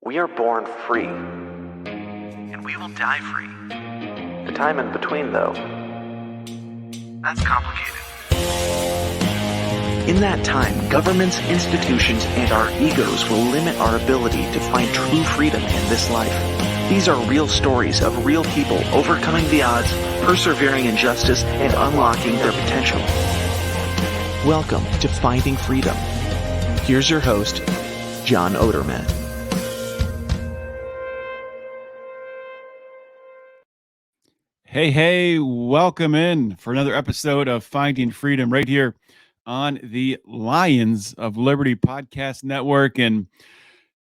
We are born free. And we will die free. The time in between, though, that's complicated. In that time, governments, institutions, and our egos will limit our ability to find true freedom in this life. These are real stories of real people overcoming the odds, persevering in justice, and unlocking their potential. Welcome to Finding Freedom. Here's your host, John Odermatt. Hey, welcome in for another episode of Finding Freedom right here on the Lions of Liberty Podcast Network. And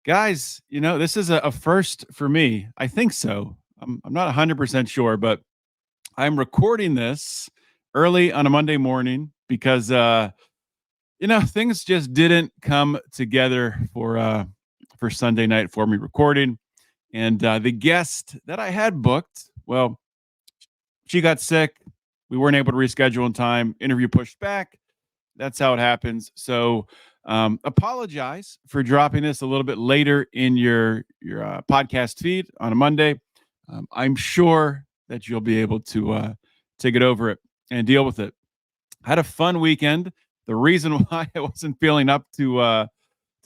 guys, you know, this is a first for me. I think so. I'm not 100% sure, but I'm recording this early on a Monday morning because, things just didn't come together for Sunday night for me recording. And the guest that I had booked, well, she got sick. We weren't able to reschedule in time. Interview pushed back. That's how it happens. So apologize for dropping this a little bit later in your podcast feed on a Monday. I'm sure that you'll be able to get over it and deal with it. I had a fun weekend. The reason why I wasn't feeling up to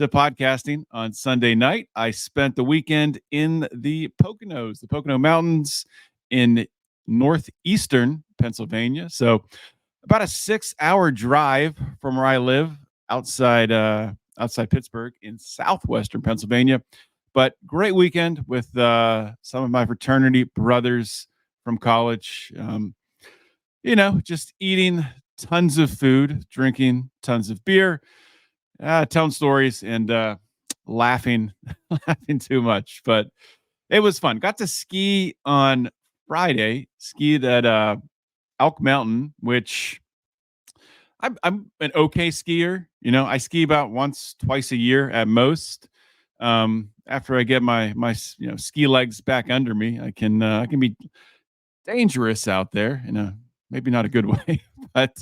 podcasting on Sunday night, I spent the weekend in the Poconos, the Pocono Mountains in northeastern Pennsylvania. So about a 6-hour drive from where I live outside Pittsburgh in southwestern Pennsylvania. But great weekend with some of my fraternity brothers from college. Just eating tons of food, drinking tons of beer, telling stories and laughing too much. But it was fun. Got to ski on Friday, skied at Elk Mountain, which I'm an okay skier. You know, I ski about once, twice a year at most. After I get my ski legs back under me, I can be dangerous out there in a maybe not a good way, but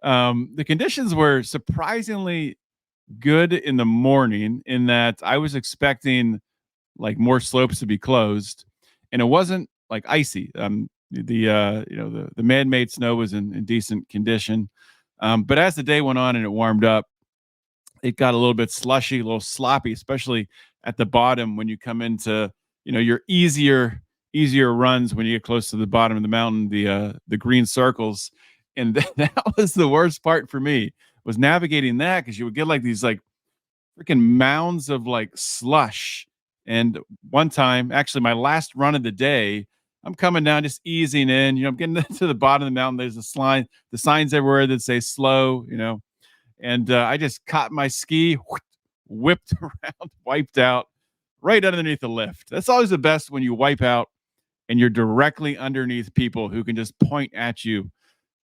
the conditions were surprisingly good in the morning in that I was expecting like more slopes to be closed, and it wasn't like icy. The man-made snow was in decent condition. But as the day went on and it warmed up, it got a little bit slushy, a little sloppy, especially at the bottom when you come into, your easier runs when you get close to the bottom of the mountain, the green circles. And that was the worst part for me, was navigating that, because you would get like these like freaking mounds of like slush. And one time, actually my last run of the day, I'm coming down, just easing in, I'm getting to the bottom of the mountain. There's the signs everywhere that say slow, and I just caught my ski, whipped around, wiped out right underneath the lift. That's always the best, when you wipe out and you're directly underneath people who can just point at you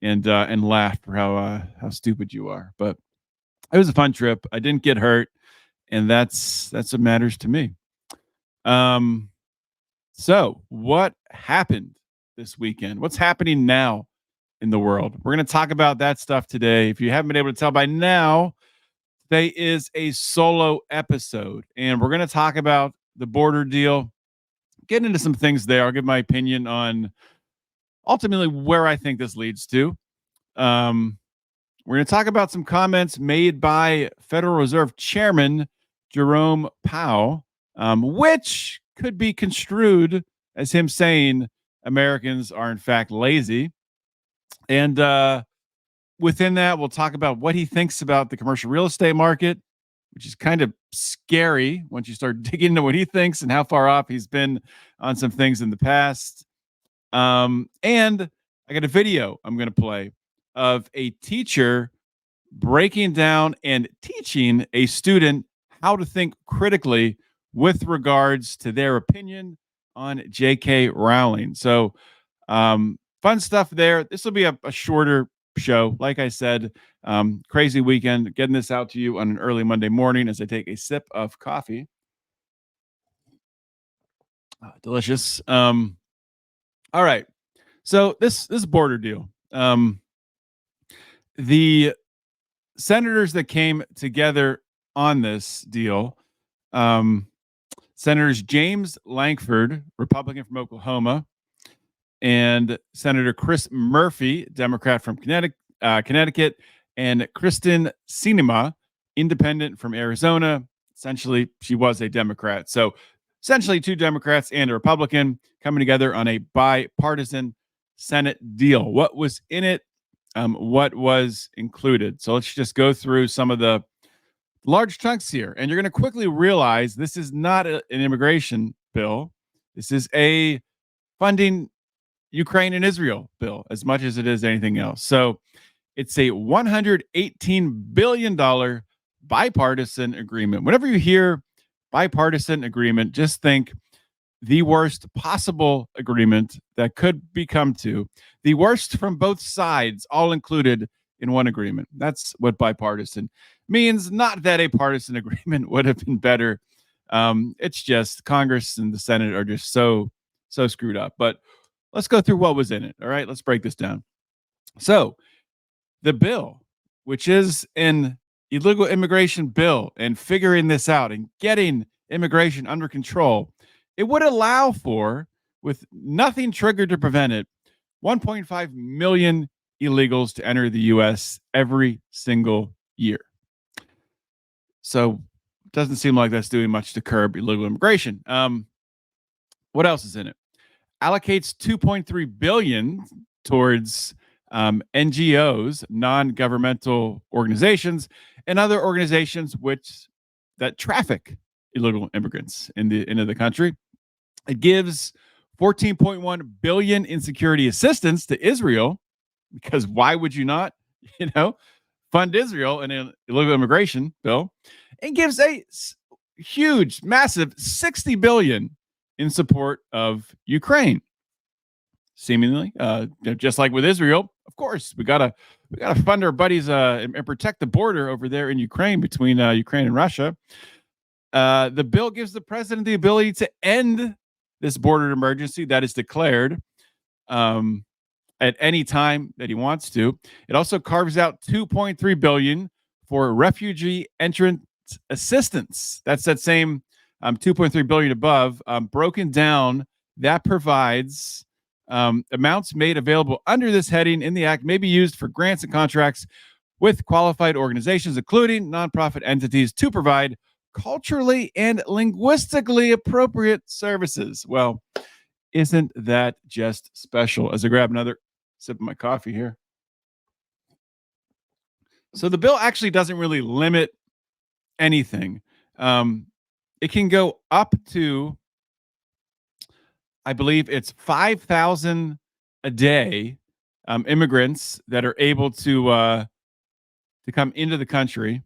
and laugh for how stupid you are. But it was a fun trip. I didn't get hurt, and that's what matters to me. So what happened this weekend? What's happening now in the world? We're going to talk about that stuff today. If you haven't been able to tell by now, today is a solo episode, and we're going to talk about the border deal, get into some things there. I'll give my opinion on ultimately where I think this leads to. We're going to talk about some comments made by Federal Reserve Chairman Jerome Powell, which could be construed as him saying Americans are in fact lazy. And within that, we'll talk about what he thinks about the commercial real estate market, which is kind of scary once you start digging into what he thinks and how far off he's been on some things in the past. And I got a video I'm going to play of a teacher breaking down and teaching a student how to think critically with regards to their opinion on J.K. Rowling. So fun stuff there. This will be a shorter show. Like I said, crazy weekend, getting this out to you on an early Monday morning as I take a sip of coffee. Delicious. All right. So this border deal. The senators that came together on this deal Senators James Lankford, Republican from Oklahoma, and Senator Chris Murphy, Democrat from Connecticut, and Kristen Sinema, independent from Arizona. Essentially, she was a Democrat. So essentially, two Democrats and a Republican coming together on a bipartisan Senate deal. What was in it? What was included? So let's just go through some of the large chunks here. And you're going to quickly realize this is not an immigration bill. This is a funding Ukraine and Israel bill as much as it is anything else. So it's a $118 billion bipartisan agreement. Whenever you hear bipartisan agreement, just think the worst possible agreement that could be come to, the worst from both sides, all included in one agreement. That's what bipartisan means. Not that a partisan agreement would have been better. It's just Congress and the Senate are just so screwed up. But let's go through what was in it. All right, let's break this down. So the bill, which is an illegal immigration bill, and figuring this out and getting immigration under control, it would allow for, with nothing triggered to prevent it, 1.5 million illegals to enter the U.S. every single year. So it doesn't seem like that's doing much to curb illegal immigration. What else is in it? Allocates 2.3 billion towards NGOs, non-governmental organizations, and other organizations that traffic illegal immigrants into the country. It gives 14.1 billion in security assistance to Israel, because why would you not, fund Israel in an illegal immigration bill? And gives a huge, massive 60 billion in support of Ukraine. Seemingly, just like with Israel, of course, we gotta fund our buddies and protect the border over there in Ukraine, between Ukraine and Russia. The bill gives the president the ability to end this border emergency that is declared at any time that he wants to. It also carves out 2.3 billion for refugee entrant assistance. That's that same 2.3 billion above, broken down. That provides amounts made available under this heading in the act may be used for grants and contracts with qualified organizations, including nonprofit entities, to provide culturally and linguistically appropriate services. Well, isn't that just special? As I grab another sip of my coffee here. So the bill actually doesn't really limit anything. It can go up to, I believe it's 5,000 a day, immigrants that are able to come into the country,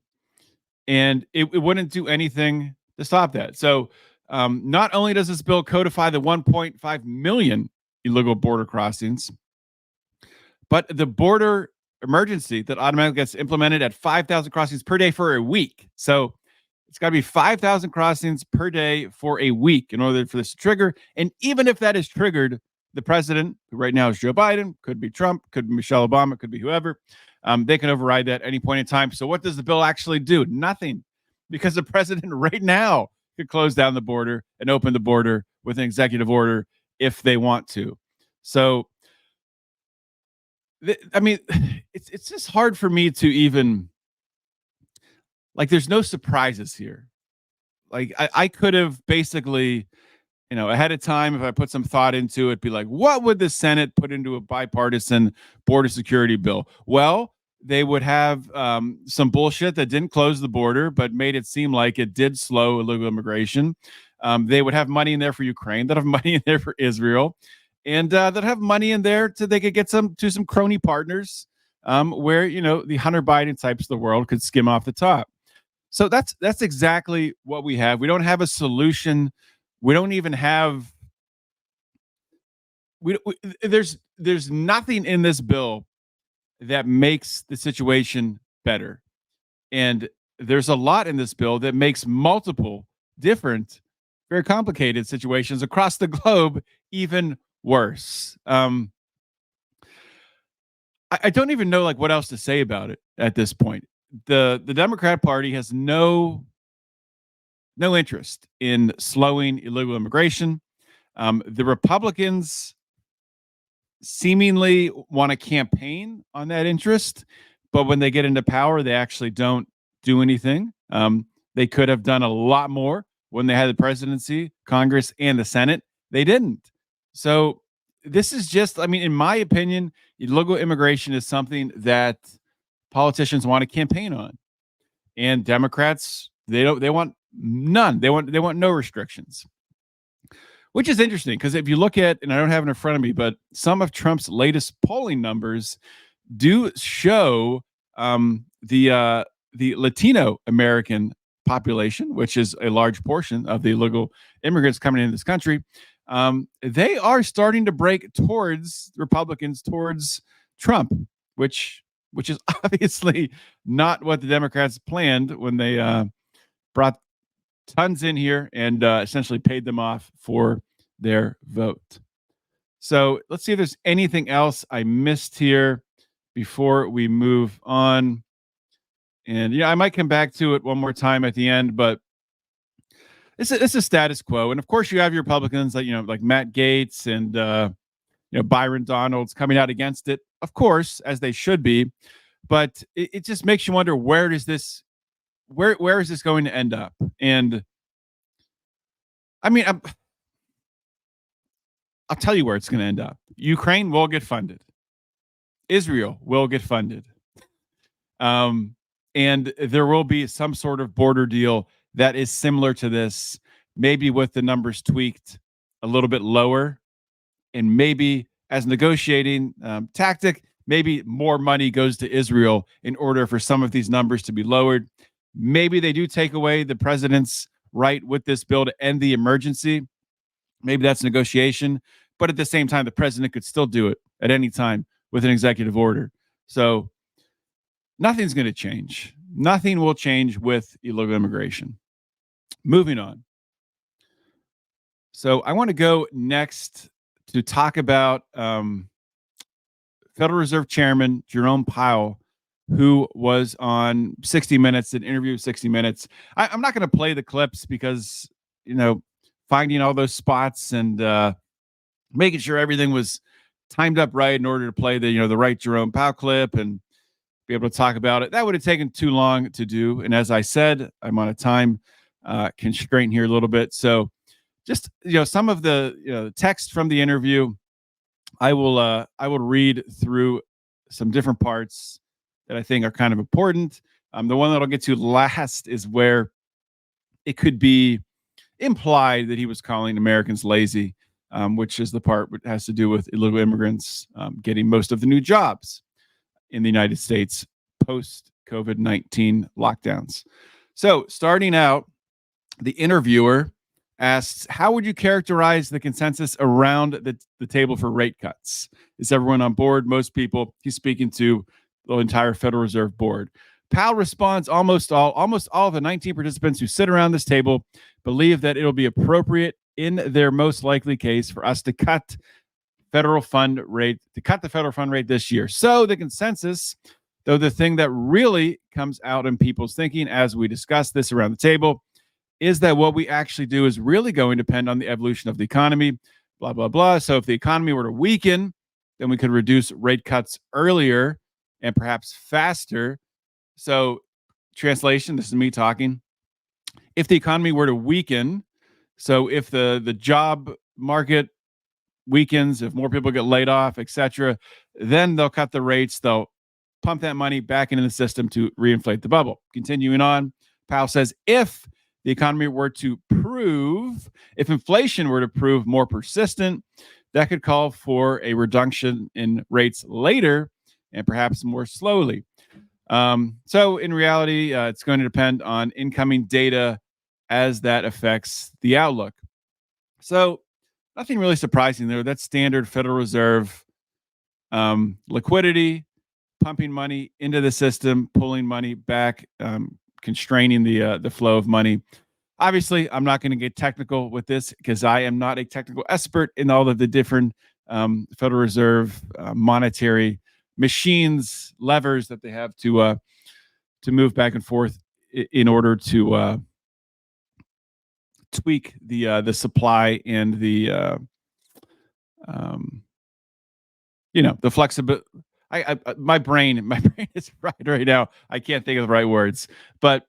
and it wouldn't do anything to stop that. So not only does this bill codify the 1.5 million illegal border crossings, but the border emergency that automatically gets implemented at 5,000 crossings per day for a week. So it's got to be 5,000 crossings per day for a week in order for this to trigger. And even if that is triggered, the president, who right now is Joe Biden, could be Trump, could be Michelle Obama, could be whoever, they can override that at any point in time. So what does the bill actually do? Nothing, because the president right now could close down the border and open the border with an executive order if they want to. So, I mean, it's just hard for me to even, like, there's no surprises here. Like, I could have basically, ahead of time, if I put some thought into it, be like, what would the Senate put into a bipartisan border security bill? Well, they would have some bullshit that didn't close the border, but made it seem like it did slow illegal immigration. They would have money in there for Ukraine, that have money in there for Israel, and that have money in there so they could get some crony partners where, the Hunter Biden types of the world could skim off the top. So that's exactly what we have. We don't have a solution. We don't even have. There's nothing in this bill that makes the situation better, and there's a lot in this bill that makes multiple different, very complicated situations across the globe even worse. I don't even know what else to say about it at this point. The Democrat Party has no no interest in slowing illegal immigration. The Republicans seemingly want to campaign on that interest, but when they get into power, they actually don't do anything. They could have done a lot more when they had the presidency, Congress, and the Senate. They didn't. So this is just, I mean, in my opinion, illegal immigration is something that politicians want to campaign on, and Democrats they want none. They want no restrictions, which is interesting because if you look at, and I don't have it in front of me, but some of Trump's latest polling numbers do show the Latino American population, which is a large portion of the illegal immigrants coming into this country. They are starting to break towards Republicans, towards Trump, which is obviously not what the Democrats planned when they brought tons in here and essentially paid them off for their vote. So let's see if there's anything else I missed here before we move on. And yeah, I might come back to it one more time at the end, but it's a status quo. And of course, you have your Republicans like Matt Gaetz and Byron Donalds coming out against it, of course, as they should be. But it just makes you wonder, where is this going to end up? And I mean, I'll tell you where it's going to end up. Ukraine will get funded. Israel will get funded. And there will be some sort of border deal that is similar to this, maybe with the numbers tweaked a little bit lower, and maybe as a negotiating tactic, maybe more money goes to Israel in order for some of these numbers to be lowered. Maybe they do take away the president's right with this bill to end the emergency. Maybe that's negotiation, but at the same time, the president could still do it at any time with an executive order. So nothing's going to change. Nothing will change with illegal immigration. Moving on. So I want to go next to talk about Federal Reserve Chairman Jerome Powell, who was on 60 Minutes, an interview with 60 Minutes. I'm not going to play the clips because, finding all those spots and making sure everything was timed up right in order to play the right Jerome Powell clip and be able to talk about it. That would have taken too long to do. And as I said, I'm on a time constraint here a little bit. So just, some of the text from the interview, I will read through some different parts that I think are kind of important. The one that I'll get to last is where it could be implied that he was calling Americans lazy, which is the part that has to do with illegal immigrants getting most of the new jobs in the United States post-COVID-19 lockdowns. So starting out, the interviewer asks, how would you characterize the consensus around the table for rate cuts? Is everyone on board? Most people. He's speaking to the entire Federal Reserve Board. Powell responds, almost all of the 19 participants who sit around this table believe that it'll be appropriate in their most likely case for us to cut the federal fund rate this year. So the consensus, though the thing that really comes out in people's thinking as we discuss this around the table, is that what we actually do is really going to depend on the evolution of the economy, blah, blah, blah. So if the economy were to weaken, then we could reduce rate cuts earlier and perhaps faster. So translation, this is me talking. If the economy were to weaken, so if the job market weakens, if more people get laid off, etc., then they'll cut the rates. They'll pump that money back into the system to reinflate the bubble. Continuing on, Powell says, if the economy were to if inflation were to prove more persistent, that could call for a reduction in rates later and perhaps more slowly. So in reality, it's going to depend on incoming data as that affects the outlook. So nothing really surprising there. That's standard Federal Reserve liquidity, pumping money into the system, pulling money back, constraining the flow of money. Obviously, I'm not going to get technical with this because I am not a technical expert in all of the different Federal Reserve monetary machines, levers that they have to move back and forth in order to tweak the supply and the the flexibility. My brain is fried right now. I can't think of the right words, but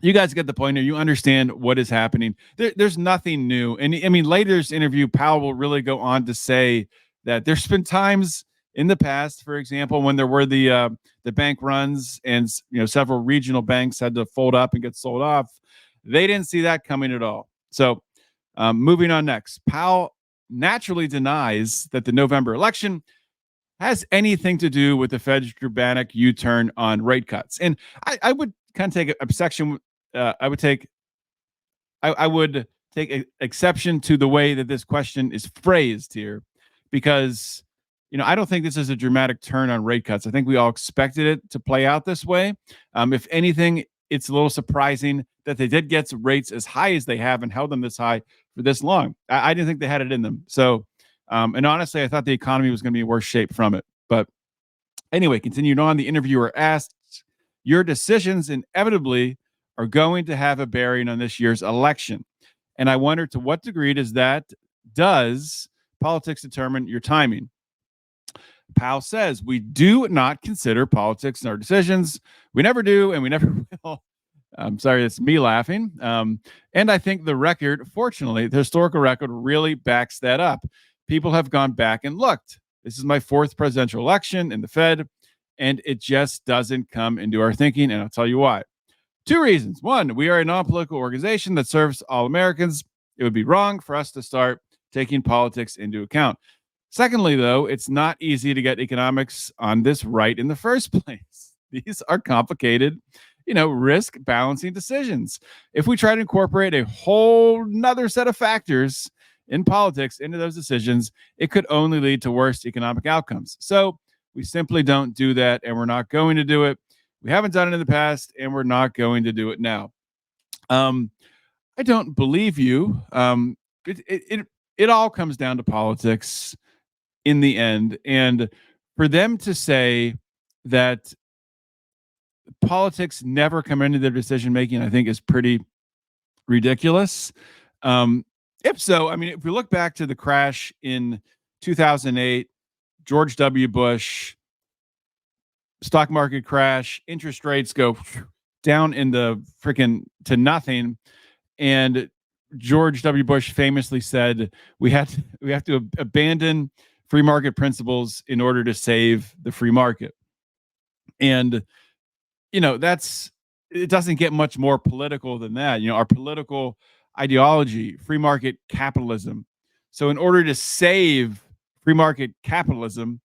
you guys get the point here. You understand what is happening. There's nothing new. And I mean, later this interview, Powell will really go on to say that there's been times in the past, for example, when there were the bank runs and several regional banks had to fold up and get sold off. They didn't see that coming at all. So moving on next, Powell naturally denies that the November election has anything to do with the Fed's dramatic U-turn on rate cuts. And I would kind of take a section. I would take exception to the way that this question is phrased here, because I don't think this is a dramatic turn on rate cuts. I think we all expected it to play out this way. If anything, it's a little surprising that they did get rates as high as they have and held them this high for this long. I didn't think they had it in them. So, and honestly, I thought the economy was going to be in worse shape from it. But anyway, continuing on, the interviewer asked, your decisions inevitably are going to have a bearing on this year's election. And I wonder, to what degree does politics determine your timing? Powell says, we do not consider politics in our decisions. We never do, and we never will. I'm sorry, it's me laughing. And I think the record, fortunately, the historical record really backs that up. People have gone back and looked. This is my fourth presidential election in the Fed, and it just doesn't come into our thinking, and I'll tell you why. Two reasons. One, we are a non-political organization that serves all Americans. It would be wrong for us to start taking politics into account. Secondly, though, it's not easy to get economics on this right in the first place. These are complicated, risk balancing decisions. If we try to incorporate a whole nother set of factors in politics into those decisions, it could only lead to worse economic outcomes. So we simply don't do that, and we're not going to do it. We haven't done it in the past, and we're not going to do it now. I don't believe you. It all comes down to politics in the end. And for them to say that politics never come into their decision making, I think is pretty ridiculous. If so, I mean, if we look back to the crash in 2008, George W. Bush, stock market crash, interest rates go down in the freaking to nothing. And George W. Bush famously said, we have to abandon free market principles in order to save the free market. And, it doesn't get much more political than that. Our political ideology, free market capitalism. So in order to save free market capitalism,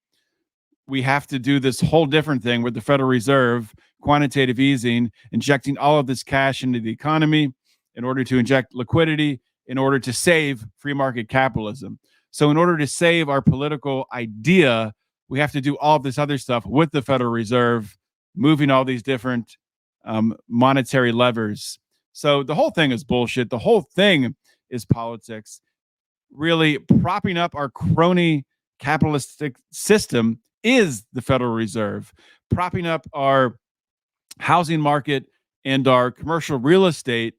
we have to do this whole different thing with the Federal Reserve, quantitative easing, injecting all of this cash into the economy in order to inject liquidity, in order to save free market capitalism. So in order to save our political idea, we have to do all of this other stuff with the Federal Reserve, moving all these different monetary levers. So the whole thing is bullshit. The whole thing is politics. Really propping up our crony capitalistic system is the Federal Reserve. Propping up our housing market and our commercial real estate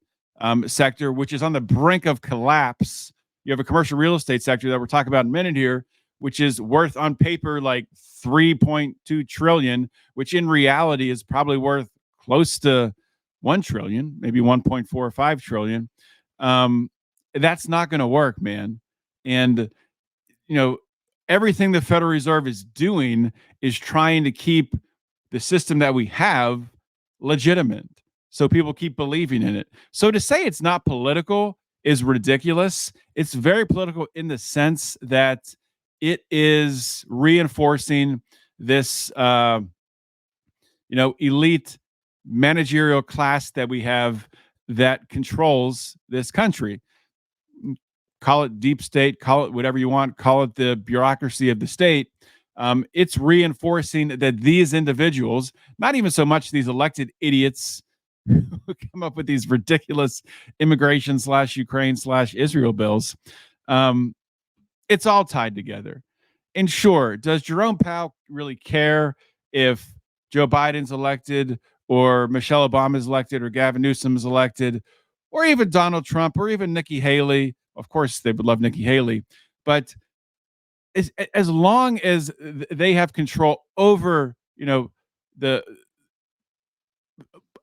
sector, which is on the brink of collapse. You have a commercial real estate sector that we're talking about in a minute here, which is worth on paper like $3.2 trillion, which in reality is probably worth close to $1 trillion, maybe $1.45 trillion. That's not going to work, man. And, everything the Federal Reserve is doing is trying to keep the system that we have legitimate. So people keep believing in it. So to say it's not political is ridiculous. It's very political in the sense that it is reinforcing this, elite managerial class that we have that controls this country. Call it deep state, call it whatever you want, call it the bureaucracy of the state. It's reinforcing that these individuals, not even so much these elected idiots who come up with these ridiculous immigration /Ukraine/Israel bills, it's all tied together. And sure, does Jerome Powell really care if Joe Biden's elected or Michelle Obama is elected or Gavin Newsom is elected? or even Donald Trump, or even Nikki Haley. Of course, they would love Nikki Haley, but as long as they have control over, the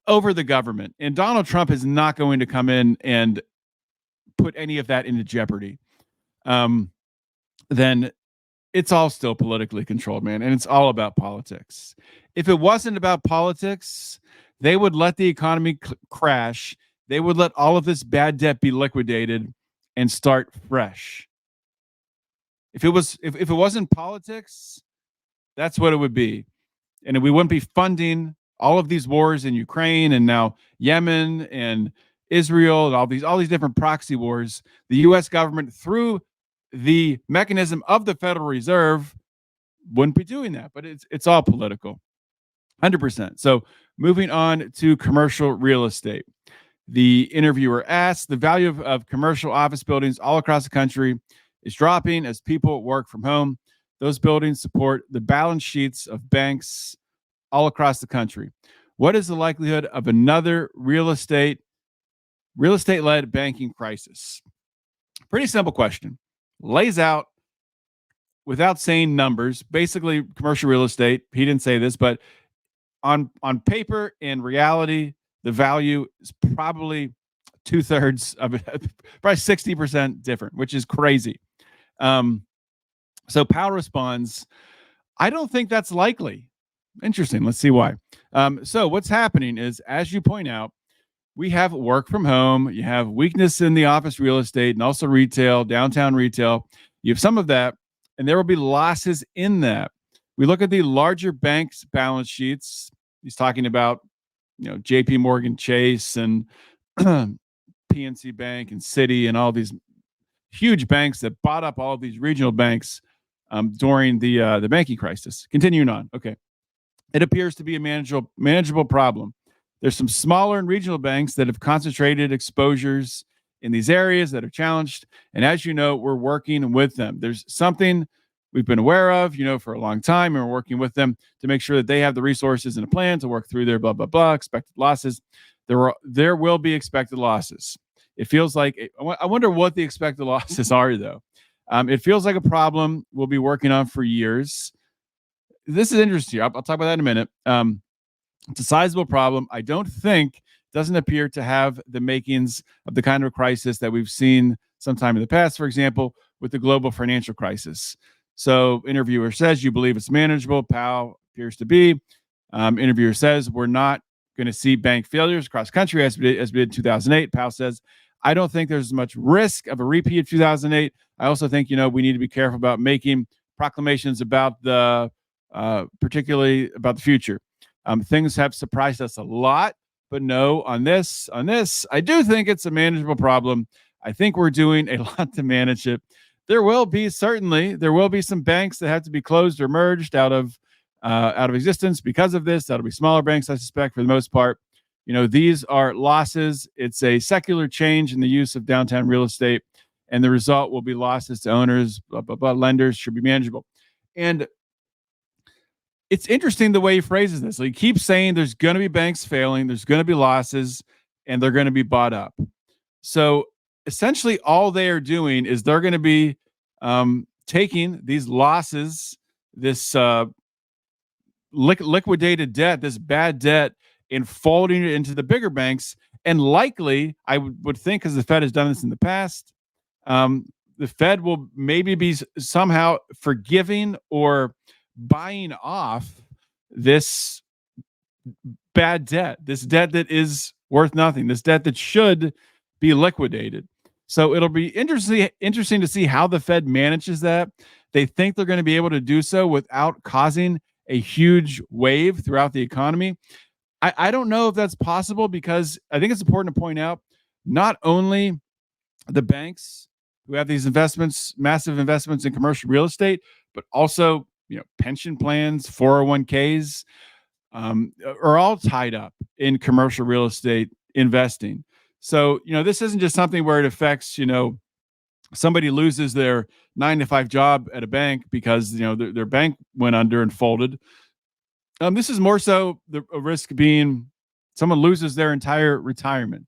over the government, and Donald Trump is not going to come in and put any of that into jeopardy, then it's all still politically controlled, man, and it's all about politics. If it wasn't about politics, they would let the economy crash. They would let all of this bad debt be liquidated and start fresh. If it wasn't politics, that's what it would be. And we wouldn't be funding all of these wars in Ukraine and now Yemen and Israel and all these different proxy wars. The US government, through the mechanism of the Federal Reserve, wouldn't be doing that. But it's all political. 100%. So moving on to commercial real estate. The interviewer asked, the value of commercial office buildings all across the country is dropping as people work from home. Those buildings support the balance sheets of banks all across the country. What is the likelihood of another real estate-led banking crisis? Pretty simple question. Lays out, without saying numbers, basically commercial real estate. He didn't say this, but on paper, in reality, the value is probably 2/3 of it, probably 60% different, which is crazy. So Powell responds, I don't think that's likely. Interesting. Let's see why. So what's happening is, as you point out, we have work from home. You have weakness in the office real estate and also retail, downtown retail. You have some of that, and there will be losses in that. We look at the larger banks' balance sheets. He's talking about, JP Morgan Chase and PNC Bank and Citi and all these huge banks that bought up all of these regional banks during the banking crisis. Continuing on. Okay. It appears to be a manageable problem. There's some smaller and regional banks that have concentrated exposures in these areas that are challenged. And as you know, we're working with them. There's something we've been aware of, for a long time, and we're working with them to make sure that they have the resources and a plan to work through their blah, blah, blah, expected losses. There will be expected losses. It feels like, I wonder what the expected losses are, though. It feels like a problem we'll be working on for years. This is interesting. I'll talk about that in a minute. It's a sizable problem. I don't think, doesn't appear to have the makings of the kind of crisis that we've seen sometime in the past, for example, with the global financial crisis. So interviewer says, you believe it's manageable. Powell appears to be. Interviewer says, we're not going to see bank failures across country as we did in 2008. Powell says, I don't think there's much risk of a repeat of 2008. I also think, we need to be careful about making proclamations about particularly about the future. Things have surprised us a lot, but no, on this, I do think it's a manageable problem. I think we're doing a lot to manage it. There will be some banks that have to be closed or merged out of existence because of this. That'll be smaller banks, I suspect, for the most part. These are losses. It's a secular change in the use of downtown real estate, and the result will be losses to owners, blah, blah, blah. Lenders should be manageable. And it's interesting the way he phrases this. He keeps saying there's going to be banks failing, there's going to be losses, and they're going to be bought up. So essentially all they are doing is they're going to be taking these losses, this liquidated debt, this bad debt, and folding it into the bigger banks. And likely, I would think, because the Fed has done this in the past, the Fed will maybe be somehow forgiving or buying off this bad debt, this debt that is worth nothing, this debt that should be liquidated. So it'll be interesting to see how the Fed manages that. They think they're going to be able to do so without causing a huge wave throughout the economy. I don't know if that's possible, because I think it's important to point out not only the banks who have these investments, massive investments in commercial real estate, but also pension plans, 401ks, are all tied up in commercial real estate investing. So, this isn't just something where it affects, somebody loses their 9-to-5 job at a bank because, their bank went under and folded. This is more so a risk being someone loses their entire retirement.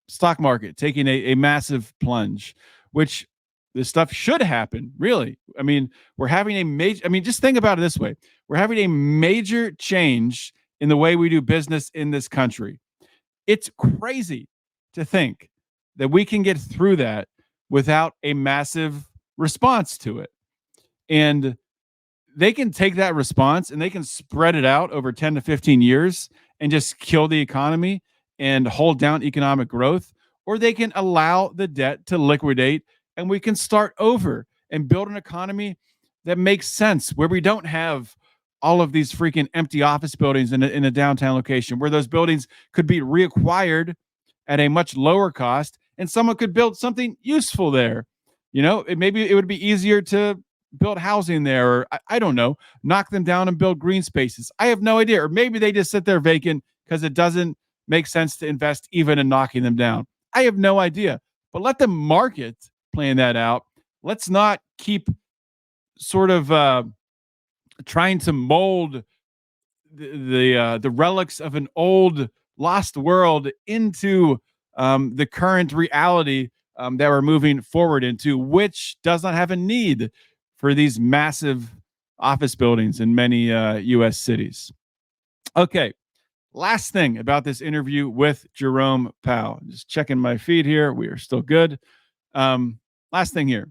stock market taking a massive plunge, which this stuff should happen, really. I mean, we're having a major, I mean, just think about it this way. We're having a major change in the way we do business in this country. It's crazy to think that we can get through that without a massive response to it. And they can take that response and they can spread it out over 10 to 15 years and just kill the economy and hold down economic growth, or they can allow the debt to liquidate and we can start over and build an economy that makes sense, where we don't have all of these freaking empty office buildings in a downtown location, where those buildings could be reacquired at a much lower cost and someone could build something useful there. Maybe it would be easier to build housing there, or I don't know, knock them down and build green spaces. I have no idea. Or maybe they just sit there vacant because it doesn't make sense to invest even in knocking them down. I have no idea. But let the market plan that out. Let's not keep sort of trying to mold the relics of an old lost world into the current reality that we're moving forward into, which does not have a need for these massive office buildings in many U.S. cities. Okay, last thing about this interview with Jerome Powell. Just checking my feed here. We are still good. Last thing here.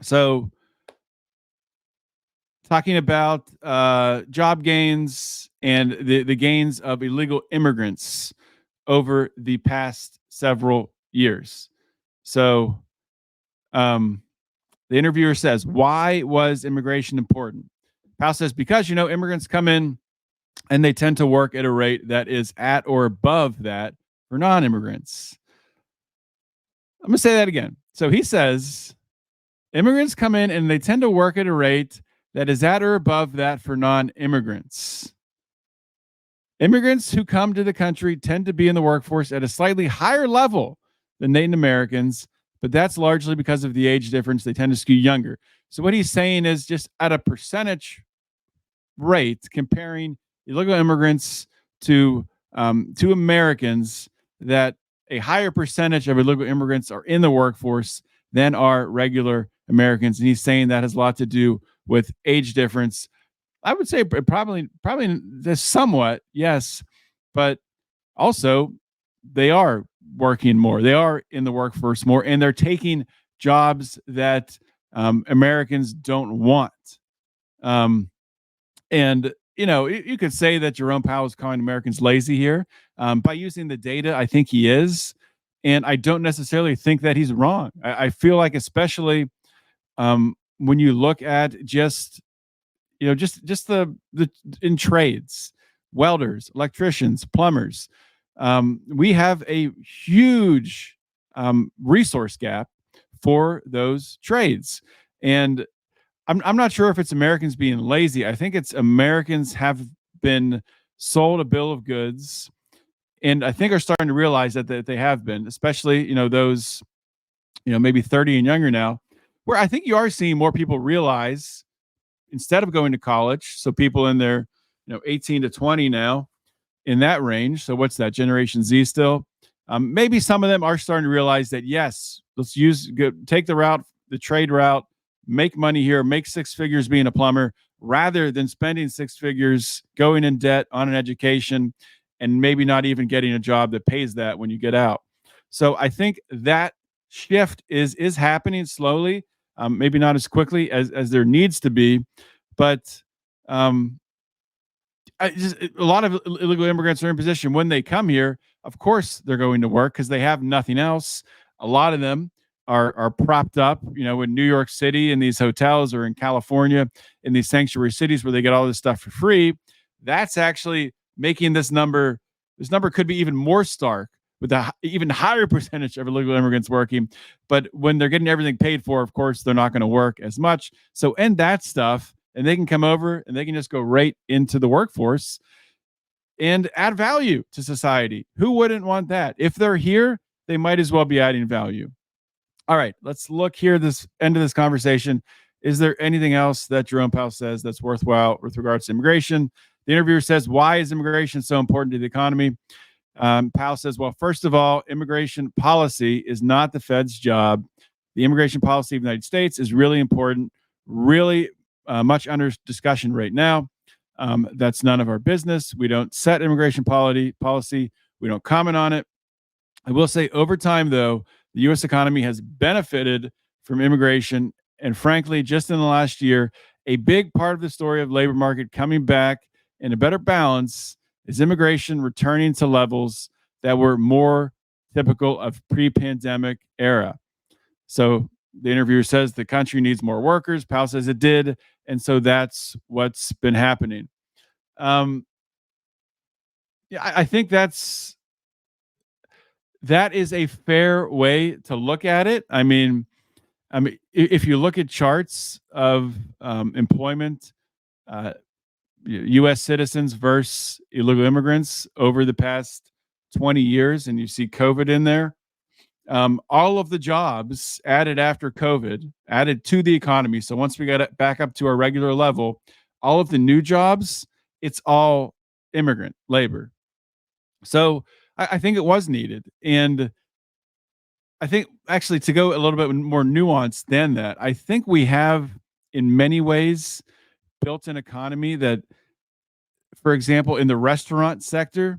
So, talking about job gains and the gains of illegal immigrants over the past several years. So, the interviewer says, why was immigration important? Powell says, because, immigrants come in and they tend to work at a rate that is at or above that for non-immigrants. I'm going to say that again. So he says, immigrants come in and they tend to work at a rate that is at or above that for non-immigrants. Immigrants who come to the country tend to be in the workforce at a slightly higher level than Native Americans, but that's largely because of the age difference. They tend to skew younger. So what he's saying is, just at a percentage rate, comparing illegal immigrants to Americans, that a higher percentage of illegal immigrants are in the workforce than are regular Americans. And he's saying that has a lot to do with age difference. I would say probably somewhat, yes, but also they are working more. They are in the workforce more, and they're taking jobs that Americans don't want. And you could say that Jerome Powell is calling Americans lazy here. By using the data, I think he is, and I don't necessarily think that he's wrong. I feel like, especially when you look at just the in trades, welders, electricians, plumbers, we have a huge resource gap for those trades. And I'm not sure if it's Americans being lazy. I think it's Americans have been sold a bill of goods, and I think are starting to realize that they have been, especially those maybe 30 and younger now, where I think you are seeing more people realize, instead of going to college, so people in their 18 to 20 now, in that range. So what's that, Generation Z still? Maybe some of them are starting to realize that, yes, let's take the trade route, make money here, make six figures being a plumber, rather than spending six figures going in debt on an education and maybe not even getting a job that pays that when you get out. So I think that shift is happening slowly, maybe not as quickly as there needs to be, but a lot of illegal immigrants are in position when they come here. Of course, they're going to work because they have nothing else. A lot of them are propped up, in New York City in these hotels, or in California in these sanctuary cities where they get all this stuff for free. That's actually making this number could be even more stark, with an even higher percentage of illegal immigrants working. But when they're getting everything paid for, of course, they're not going to work as much. So end that stuff, and they can come over and they can just go right into the workforce and add value to society. Who wouldn't want that? If they're here, they might as well be adding value. All right, let's look here, this end of this conversation. Is there anything else that Jerome Powell says that's worthwhile with regards to immigration? The interviewer says, why is immigration so important to the economy? Powell says, well, first of all, immigration policy is not the Fed's job. The immigration policy of the United States is really important, really much under discussion right now. That's none of our business. We don't set immigration policy. We don't comment on it. I will say over time, though, the U.S. economy has benefited from immigration. And frankly, just in the last year, a big part of the story of labor market coming back in a better balance is immigration returning to levels that were more typical of pre-pandemic era. So the interviewer says the country needs more workers. Powell says it did. And so that's what's been happening. I think that is a fair way to look at it. I mean, if you look at charts of employment, U.S. citizens versus illegal immigrants over the past 20 years, and you see COVID in there, all of the jobs added after COVID, added to the economy. So once we got it back up to our regular level, all of the new jobs, it's all immigrant labor. So I think it was needed. And I think actually to go a little bit more nuanced than that, I think we have in many ways built an economy that, for example, in the restaurant sector,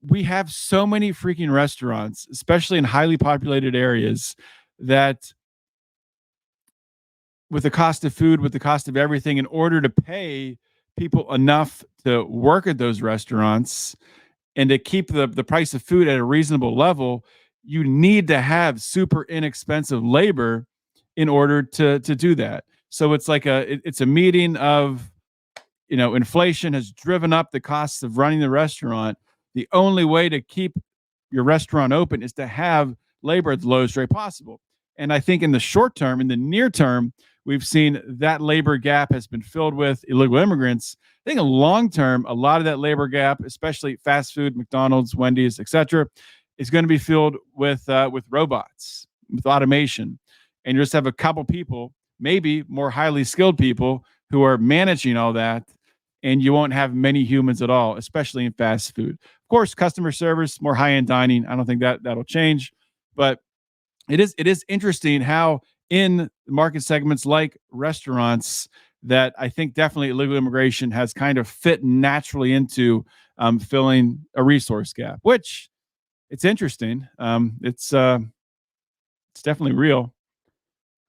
we have so many freaking restaurants, especially in highly populated areas, that with the cost of food, with the cost of everything, in order to pay people enough to work at those restaurants and to keep the price of food at a reasonable level, you need to have super inexpensive labor in order to do that. So it's like it's a meeting of, inflation has driven up the costs of running the restaurant. The only way to keep your restaurant open is to have labor at the lowest rate possible. And I think in the short term, in the near term, we've seen that labor gap has been filled with illegal immigrants. I think in long term, a lot of that labor gap, especially fast food, McDonald's, Wendy's, etc., is going to be filled with robots, with automation. And you just have a couple people, maybe more highly skilled people, who are managing all that. And you won't have many humans at all, especially in fast food. Of course, customer service, more high-end dining. I don't think that'll change. But it is interesting how in market segments like restaurants that I think definitely illegal immigration has kind of fit naturally into filling a resource gap, which it's interesting. It's definitely real.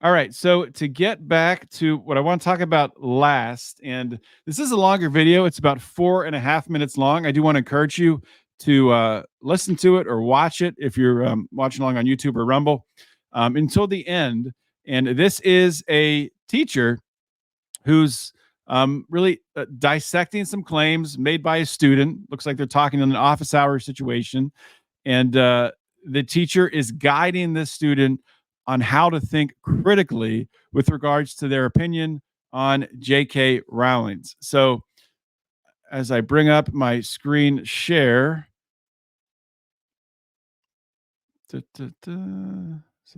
All right, so to get back to what I want to talk about last, and this is a longer video. It's about 4.5 minutes long. I do want to encourage you to listen to it or watch it if you're watching along on YouTube or Rumble until the end. And this is a teacher who's really dissecting some claims made by a student. Looks like they're talking in an office hour situation. And the teacher is guiding this student on how to think critically with regards to their opinion on J.K. Rowling's. So as I bring up my screen share, so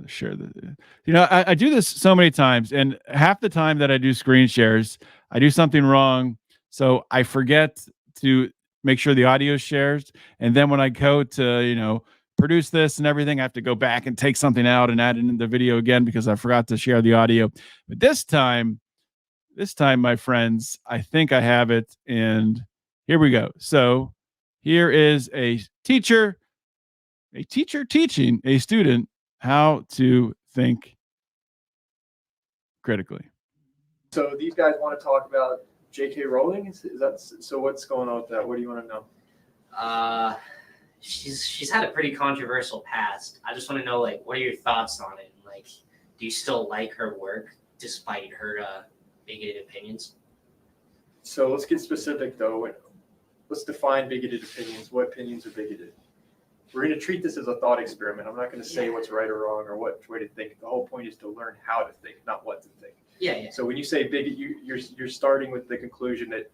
share the, I do this so many times, and half the time that I do screen shares, I do something wrong. So I forget to make sure the audio shares. And then when I go to, produce this and everything, I have to go back and take something out and add it in the video again because I forgot to share the audio. But this time, my friends, I think I have it. And here we go. So here is a teacher teaching a student how to think critically. So these guys want to talk about J.K. Rowling? Is that so? What's going on with that? What do you want to know? She's had a pretty controversial past. I just want to know, what are your thoughts on it? Do you still like her work despite her bigoted opinions? So let's get specific, though. Let's define bigoted opinions. What opinions are bigoted? We're going to treat this as a thought experiment. I'm not going to say what's right or wrong or what way to think. The whole point is to learn how to think, not what to think. Yeah. So when you say bigot, you're starting with the conclusion that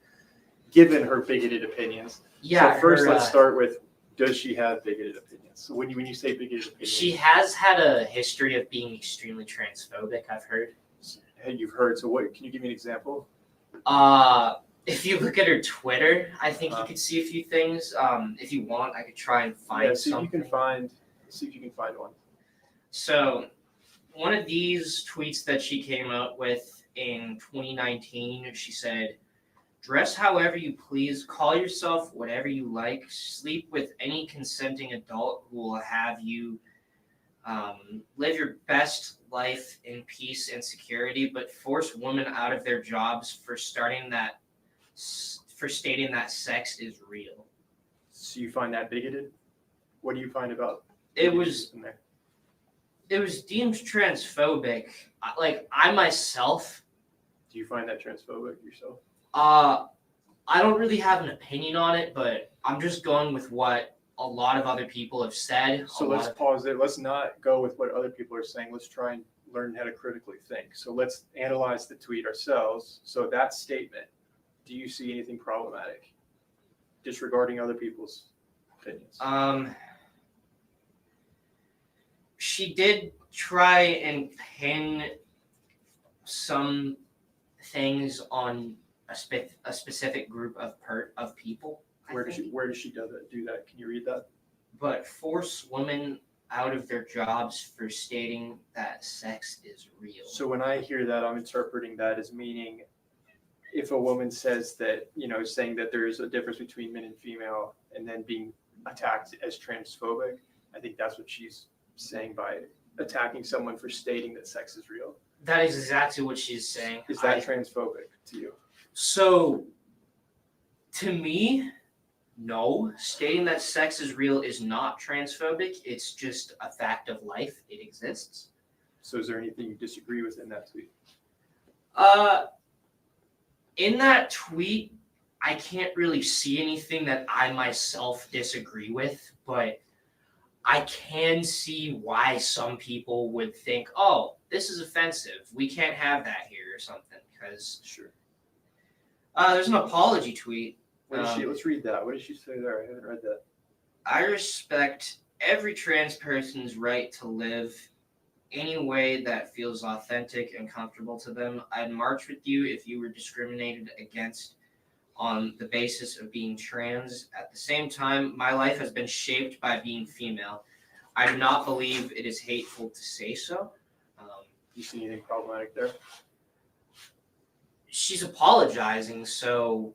given her bigoted opinions. Yeah. So first, let's start with, does she have bigoted opinions? So when you say bigoted opinions, she has had a history of being extremely transphobic, I've heard. You've heard. So what? Can you give me an example? If you look at her Twitter, I think you could see a few things. If you want, I could try and find see something. if you can find one. So, one of these tweets that she came out with in 2019, she said, "Dress however you please, call yourself whatever you like, sleep with any consenting adult who will have you live your best life in peace and security, but force women out of their jobs for stating that sex is real." So you find that bigoted? What do you find about It was in there? it was deemed transphobic. Like, I myself, Do you find that transphobic yourself? I don't really have an opinion on it, but I'm just going with what a lot of other people have said. So let's pause there. Let's not go with what other people are saying. Let's try and learn how to critically think. So let's analyze the tweet ourselves. So that statement, do you see anything problematic? Disregarding other people's opinions. She did try and pin some things on a specific group of people. Where does she do that? Can you read that? But force women out of their jobs for stating that sex is real. So when I hear that, I'm interpreting that as meaning if a woman says that, saying that there is a difference between men and female and then being attacked as transphobic, I think that's what she's saying by attacking someone for stating that sex is real. That is exactly what she's saying. Is that transphobic to you? So, to me, no. Stating that sex is real is not transphobic. It's just a fact of life. It exists. So is there anything you disagree with in that tweet? In that tweet, I can't really see anything that I myself disagree with, but I can see why some people would think, "Oh, this is offensive. We can't have that here," or something. Because sure. There's an apology tweet. Let's read that. What did she say there? I haven't read that. "I respect every trans person's right to live any way that feels authentic and comfortable to them. I'd march with you if you were discriminated against on the basis of being trans. At the same time, my life has been shaped by being female. I do not believe it is hateful to say so." You see anything problematic there? She's apologizing, so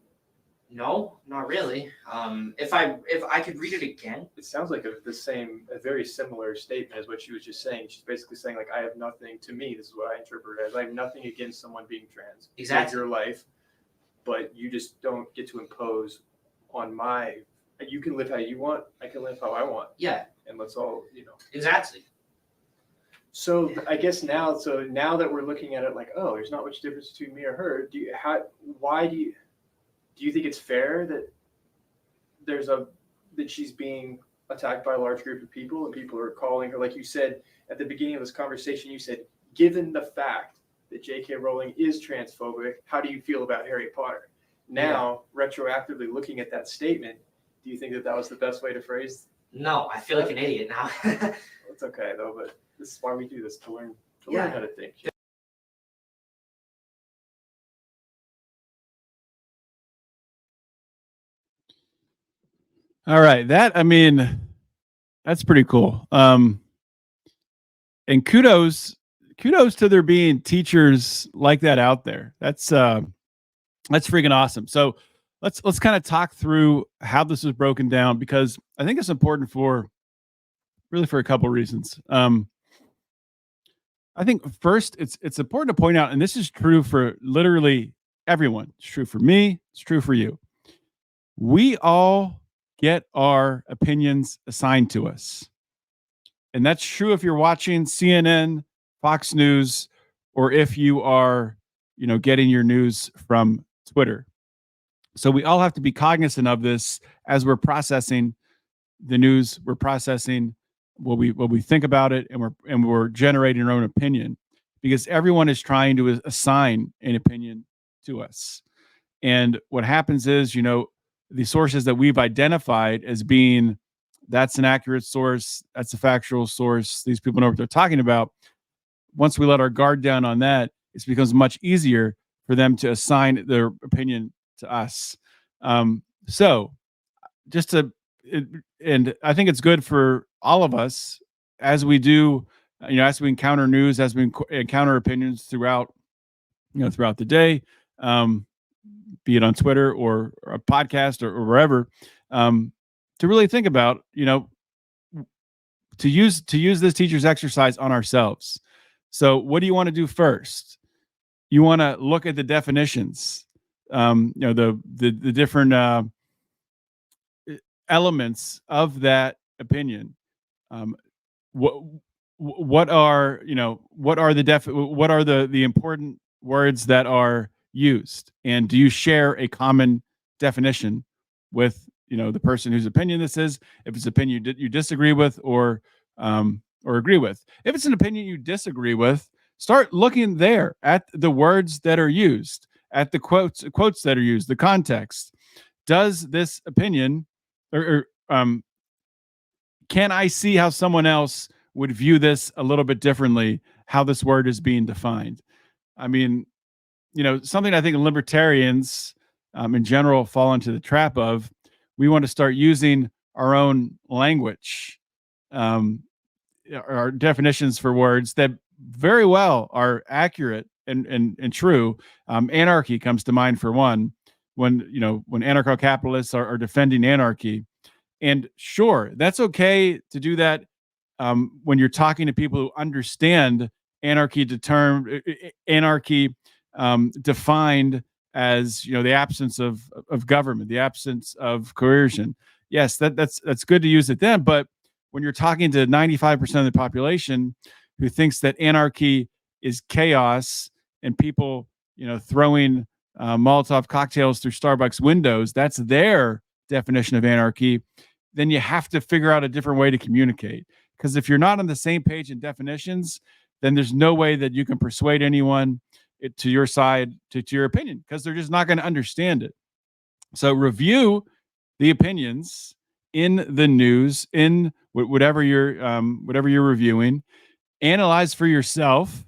no, not really. If I could read it again. It sounds like a very similar statement as what she was just saying. She's basically saying, like, I have nothing, to me, this is what I interpret it as, I have nothing against someone being trans. Exactly. Live your life, but you just don't get to impose on you can live how you want, I can live how I want. Yeah. And let's all, Exactly. So I guess now that we're looking at it like, oh, there's not much difference between me or her, do you think it's fair that that she's being attacked by a large group of people and people are calling her, like you said at the beginning of this conversation, you said, given the fact that J.K. Rowling is transphobic, how do you feel about Harry Potter? Now, retroactively looking at that statement, do you think that was the best way to phrase? No, I feel like an idiot now. It's okay though, but this is why we do this, to learn how to think. All right. That's pretty cool. And kudos to there being teachers like that out there. That's freaking awesome. So let's kind of talk through how this was broken down, because I think it's important for a couple of reasons. I think first it's important to point out, and this is true for literally everyone. It's true for me. It's true for you. We all get our opinions assigned to us. And that's true if you're watching CNN, Fox News, or if you are, getting your news from Twitter. So we all have to be cognizant of this as we're processing the news, we're processing what we think about it, and we're generating our own opinion, because everyone is trying to assign an opinion to us. And what happens is, the sources that we've identified as being, that's an accurate source, that's a factual source, these people know what they're talking about. Once we let our guard down on that, it becomes much easier for them to assign their opinion to us. So just to, and I think it's good for all of us as we do, as we encounter news, as we encounter opinions throughout, throughout the day, be it on Twitter or a podcast or wherever, to really think about, to use this teacher's exercise on ourselves. So what do you want to do first? You want to look at the definitions, the different elements of that opinion. What are the important words that are used, and do you share a common definition with the person whose opinion this is? If it's an opinion you disagree with or agree with. If it's an opinion you disagree with, start looking there at the words that are used, at the quotes that are used, the context. Does this opinion or can I see how someone else would view this a little bit differently, how this word is being defined? I mean, something I think libertarians in general fall into the trap of. We want to start using our own language, our definitions for words that very well are accurate and true. Anarchy comes to mind for one, when anarcho-capitalists are defending anarchy. And sure, that's okay to do that when you're talking to people who understand anarchy defined as the absence of government, the absence of coercion. Yes, that's good to use it then. But when you're talking to 95% of the population who thinks that anarchy is chaos and people throwing Molotov cocktails through Starbucks windows, that's their definition of anarchy, then you have to figure out a different way to communicate. Because if you're not on the same page in definitions, then there's no way that you can persuade anyone to your side, to your opinion, because they're just not going to understand it. So review the opinions in the news, in whatever you're reviewing. Analyze for yourself.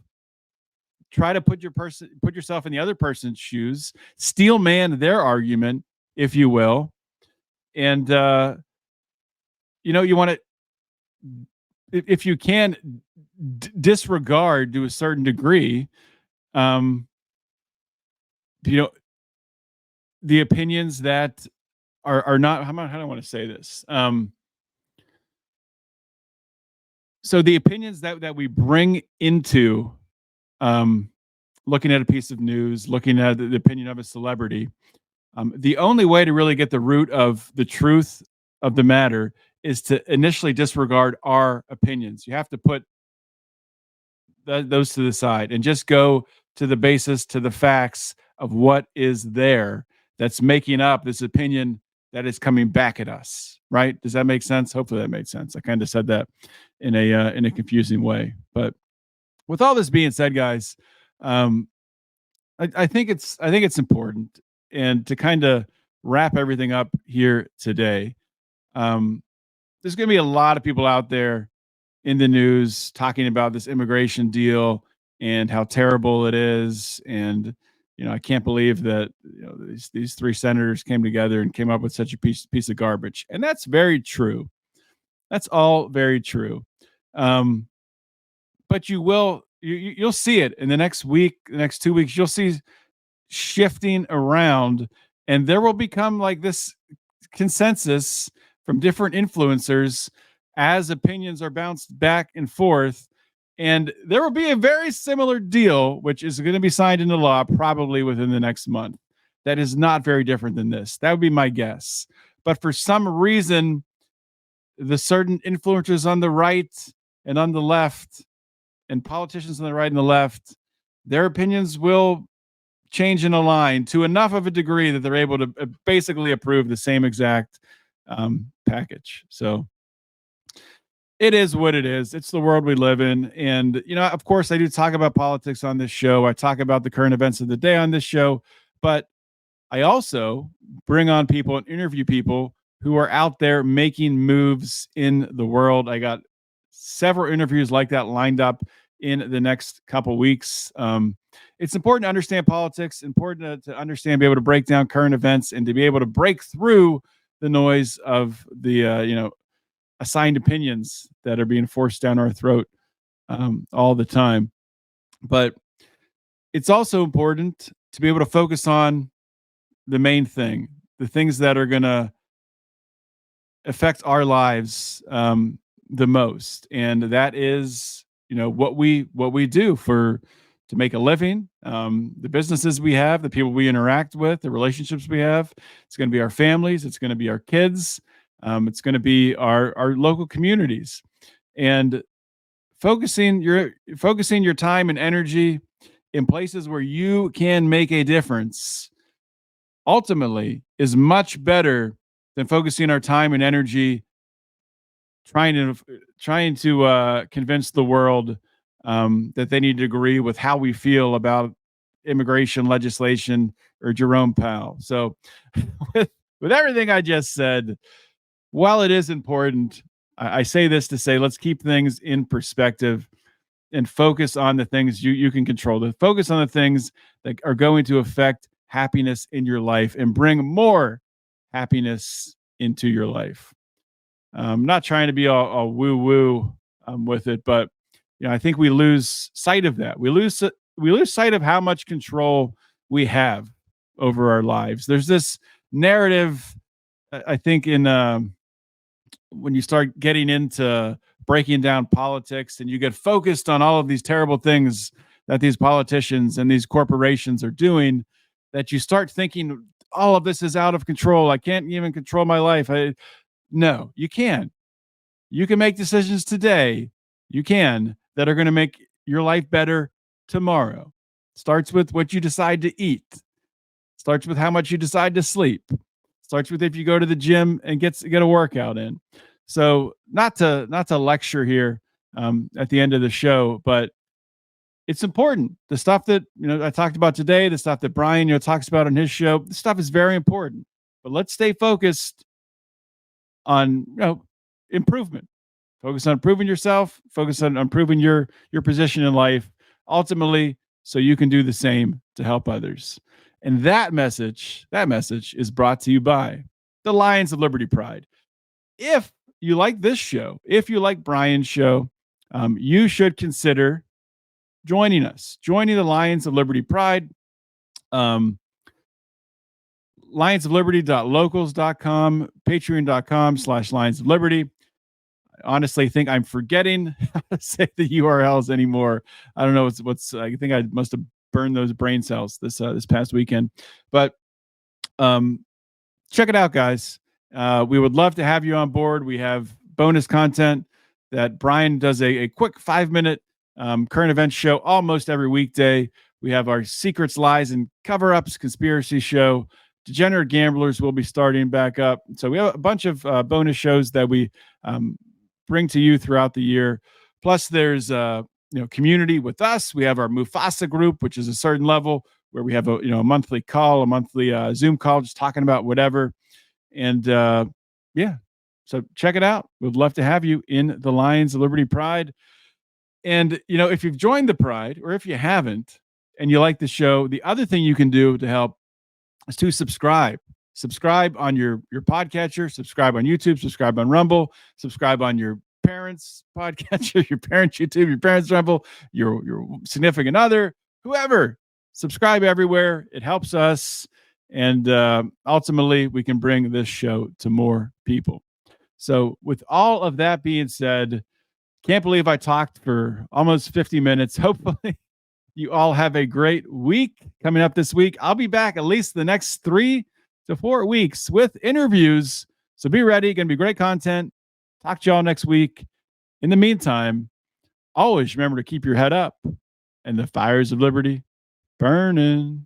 Try to put yourself in the other person's shoes. Steel man their argument, if you will. And you want to, if you can, disregard to a certain degree, the opinions that are not, how do I want to say this? So the opinions that we bring into looking at a piece of news, looking at the opinion of a celebrity, the only way to really get the root of the truth of the matter is to initially disregard our opinions. You have to put those to the side and just go to the basis, to the facts of what is there that's making up this opinion that is coming back at us, right? Does that make sense? Hopefully that made sense. I kind of said that in a confusing way. But with all this being said, guys, I think it's important, and to kind of wrap everything up here today, there's going to be a lot of people out there in the news talking about this immigration deal and how terrible it is. And, I can't believe that these three senators came together and came up with such a piece of garbage. And that's very true. That's all very true. But you'll see it in the next week, the next 2 weeks. You'll see shifting around, and there will become like this consensus from different influencers as opinions are bounced back and forth. And there will be a very similar deal, which is going to be signed into law probably within the next month. That is not very different than this. That would be my guess. But for some reason, the certain influencers on the right and on the left, and politicians on the right and the left, their opinions will change and align to enough of a degree that they're able to basically approve the same exact package. So it is what it is. It's the world we live in. And, of course, I do talk about politics on this show. I talk about the current events of the day on this show. But I also bring on people and interview people who are out there making moves in the world. I got several interviews like that lined up in the next couple weeks. It's important to understand politics, important to understand, be able to break down current events, and to be able to break through the noise of the assigned opinions that are being forced down our throat all the time. But it's also important to be able to focus on the main thing, the things that are going to affect our lives the most, and that is, what we do to make a living, the businesses we have, the people we interact with, the relationships we have. It's going to be our families, it's going to be our kids, it's going to be our local communities, and focusing your time and energy in places where you can make a difference ultimately is much better than focusing our time and energy trying to convince the world that they need to agree with how we feel about immigration legislation or Jerome Powell. So, with everything I just said, while it is important, I say this to say, let's keep things in perspective and focus on the things you can control. To focus on the things that are going to affect happiness in your life and bring more happiness into your life. I'm not trying to be all woo woo with it, but I think we lose sight of that. We lose sight of how much control we have over our lives. There's this narrative, I think, in when you start getting into breaking down politics and you get focused on all of these terrible things that these politicians and these corporations are doing, that you start thinking all of this is out of control. I can't even control my life. No, you can. You can make decisions today. You can, that are going to make your life better tomorrow. Starts with what you decide to eat. Starts with how much you decide to sleep. Starts with if you go to the gym and get a workout in. So not to lecture here at the end of the show, but it's important. The stuff that I talked about today, the stuff that Brian talks about on his show, this stuff is very important. But let's stay focused on improvement. Focus on improving yourself. Focus on improving your position in life, ultimately, so you can do the same to help others. And that message is brought to you by the Lions of Liberty Pride. If you like this show, if you like Brian's show, you should consider joining the Lions of Liberty Pride. lionsofliberty.locals.com, patreon.com/Lions of Liberty. I honestly think I'm forgetting how to say the URLs anymore. I don't know what's I think I must have burned those brain cells this past weekend. But check it out, guys. We would love to have you on board. We have bonus content that Brian does a quick 5-minute current events show almost every weekday. We have our Secrets, Lies, and Cover-Ups conspiracy show. Degenerate Gamblers will be starting back up. So we have a bunch of bonus shows that we bring to you throughout the year. Plus, there's community with us. We have our Mufasa group, which is a certain level where we have a monthly call, a monthly Zoom call, just talking about whatever. And so check it out. We'd love to have you in the Lions of Liberty Pride. And if you've joined the Pride, or if you haven't, and you like the show, the other thing you can do to help is to subscribe. Subscribe on your podcatcher, subscribe on YouTube, subscribe on Rumble, subscribe on your parents' podcatcher, your parents' YouTube, your parents' Rumble, your significant other, whoever. Subscribe everywhere. It helps us. And ultimately, we can bring this show to more people. So with all of that being said, can't believe I talked for almost 50 minutes. Hopefully, you all have a great week coming up this week. I'll be back at least the next 3 to 4 weeks with interviews. So be ready. Going to be great content. Talk to y'all next week. In the meantime, always remember to keep your head up and the fires of liberty burning.